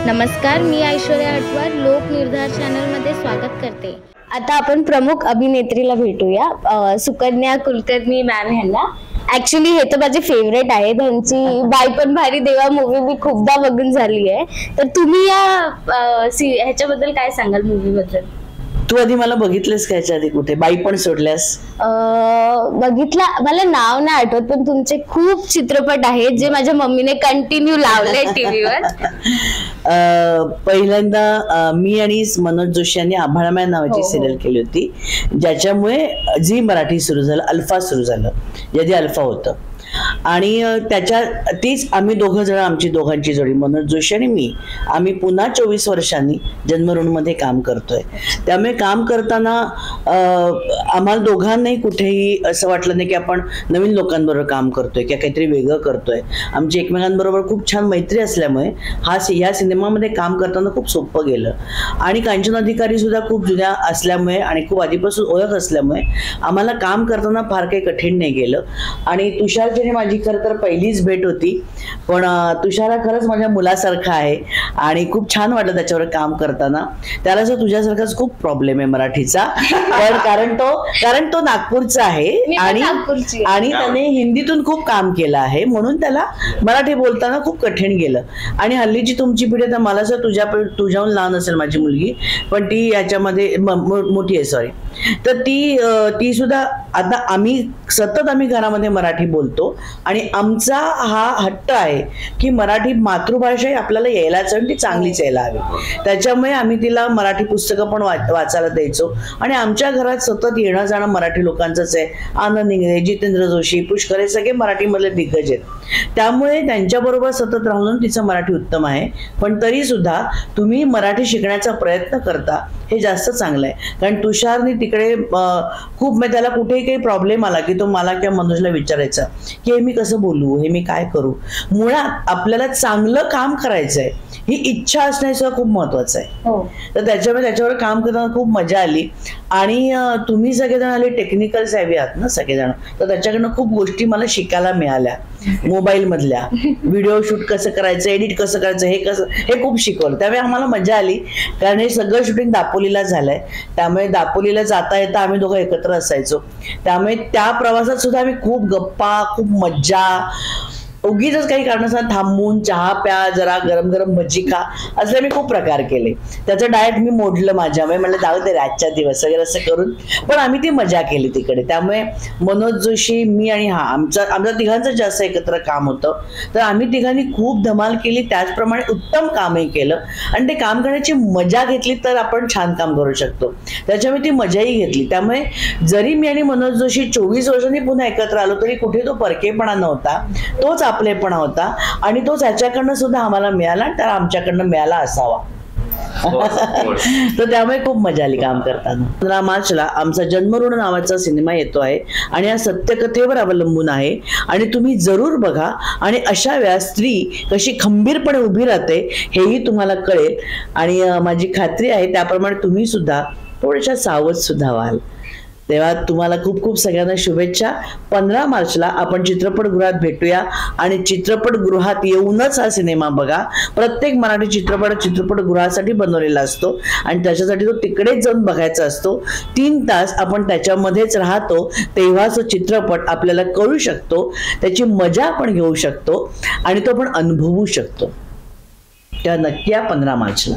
नमस्कार, मी ऐश्वर्या अटवार लोक निर्धार चॅनलमध्ये स्वागत करते। आता आपण प्रमुख अभिनेत्रीला भेटूया, सुकन्या कुलकर्णी मॅम यांना। ऍक्च्युली हे तर माझे फेवरेट आहे, त्यांची बाई पण भारी देवा मूवी मी खूपदा बघून झाली आहे। तर तुम्ही या ह्याच्याबद्दल काय सांगाल मूवी बद्दल? तू आधी मला बघितलेस का याच्या आधी कुठे? बाई पण सोडल्यास? बघितला, मला नाव नाही आठवत, पण तुमचे खूप चित्रपट आहेत जे माझ्या मम्मीने कंटिन्यू लावले टीव्हीवर। पहिल्यांदा मी आणि मनोज जोशी यांनी आभाळमय नावाची सिरियल केली होती, ज्याच्यामुळे झी मराठी सुरू झालं, अल्फा सुरू झालं, यादी अल्फा होतं। आणि त्याच्या तीच आम्ही दोघं जण, आमची दोघांची जोडी मनोज जोशी आणि मी, आम्ही पुन्हा 24 वर्षांनी जन्मऋणमध्ये काम करतोय। त्यामुळे काम करताना आम्हाला दोघांनाही कुठेही असं वाटलं नाही की आपण नवीन लोकांबरोबर काम करतोय किंवा काहीतरी वेगळं करतोय। आमची एकमेकांबरोबर खूप छान मैत्री असल्यामुळे ह्या सिनेमामध्ये काम करताना खूप सोपं गेलं। आणि कांचन अधिकारी सुद्धा खूप जुन्या असल्यामुळे आणि खूप आधीपासून ओळख असल्यामुळे आम्हाला काम करताना फार काही कठीण नाही गेलं। आणि तुषार माझी खरं तर पहिलीच भेट होती, पण तुषार खरंच माझ्या मुलासारखा आहे आणि खूप छान वाटलं त्याच्यावर काम करताना। त्याला असं तुझ्यासारखाच खूप प्रॉब्लेम आहे मराठीचा, पण कारण तो नागपूरचा आहे आणि त्याने हिंदीतून खूप काम केलं आहे, म्हणून त्याला मराठी बोलताना खूप कठीण गेलं। आणि हल्लीची तुमची पिढी, तर मला असं तुझ्याहून लहान असेल माझी मुलगी, पण ती याच्यामध्ये मोठी आहे, सॉरी, तर ती सुद्धा आता आम्ही घरामध्ये मराठी बोलतो आणि आमचा हा हट्ट आहे की मराठी मातृभाषा आपल्याला यायलाच आणि ती चांगलीच यायला हवी। त्याच्यामुळे आम्ही तिला मराठी पुस्तकं पण वाचायला द्यायचो आणि आमच्या घरात सतत येणं जाणं मराठी लोकांचंच आहे। आनंद इंगळे, जितेंद्र जोशी, पुष्कर हे सगळे मराठीमधले दिग्गज आहेत, त्यामुळे त्यांच्याबरोबर सतत राहून तिचं मराठी उत्तम आहे। पण तरी सुद्धा तुम्ही मराठी शिकण्याचा प्रयत्न करता हे जास्त चांगलं आहे, कारण तुषारने तिकडे खूप, म्हणजे त्याला कुठेही काही प्रॉब्लेम आला की तो मला किंवा मनोजला विचारायचा की हे मी कसं बोलू, हे मी काय करू। मुळात आपल्याला चांगलं काम करायचं आहे ही इच्छा असण्याचं खूप महत्वाचं आहे। तर त्याच्यावर काम करताना खूप मजा आली। आणि तुम्ही सगळेजण आले टेक्निकल सॅव्ही आहात ना सगळेजण, तर त्याच्याकडनं खूप गोष्टी मला शिकायला मिळाल्या। मोबाईल मधल्या व्हिडिओ शूट कसं करायचं, एडिट कसं करायचं, हे खूप शिकवलं। त्यामुळे आम्हाला मजा आली, कारण हे सगळं शूटिंग दापोलीला झालंय, त्यामुळे दापोलीला जाता येता आम्ही दोघं एकत्र असायचो। त्यामुळे त्या प्रवासात सुद्धा आम्ही खूप गप्पा, खूप मज्जा, उगीच काही कारणासाठी थांबून चहा प्या, जरा गरम गरम भजी खा, असले मी खूप प्रकार केले। त्याचं डाएट मी मोडलं माझ्यामुळे, म्हणलं जाऊ दे आजच्या दिवस वगैरे असं करून, पण आम्ही ती मजा केली तिकडे। त्यामुळे मनोज जोशी, मी आणि आमच्या तिघांचं जास्त एकत्र काम होतं, तर आम्ही तिघांनी खूप धमाल केली, त्याचप्रमाणे उत्तम कामही केलं आणि ते काम करण्याची मजा घेतली तर आपण छान काम करू शकतो। त्याच्यामुळे ती मजाही घेतली। त्यामुळे जरी मी आणि मनोज जोशी 24 वर्षांनी पुन्हा एकत्र आलो तरी कुठे तो परकेपणा नव्हता, तोच आपलेपणा होता आणि तोच ह्याच्याकडनं सुद्धा आम्हाला मिळाला आणि त्याला आमच्याकडनं मिळाला असावा। तर त्यामुळे खूप मजा आली काम करताना। 15 मार्चला आमचा जन्मऋण नावाचा सिनेमा येतो आहे आणि या सत्यकथेवर अवलंबून आहे आणि तुम्ही जरूर बघा। आणि अशा वेळा स्त्री कशी खंबीरपणे उभी राहते हेही तुम्हाला कळेल आणि माझी खात्री आहे त्याप्रमाणे तुम्ही सुद्धा थोड्याशा सावध सुद्धा व्हाल। तेव्हा तुम्हाला खूप खूप सगळ्यांना शुभेच्छा। 15 मार्चला आपण चित्रपटगृहात भेटूया आणि चित्रपटगृहात येऊनच हा सिनेमा बघा। प्रत्येक मराठी चित्रपटगृहासाठी बनवलेला असतो आणि त्याच्यासाठी तो तिकडेच जाऊन बघायचा असतो। 3 तास आपण त्याच्यामध्येच राहतो, तेव्हा तो चित्रपट आपल्याला कळू शकतो, त्याची मजा आपण घेऊ शकतो आणि तो आपण अनुभवू शकतो। तेव्हा नक्की या 15 मार्चला।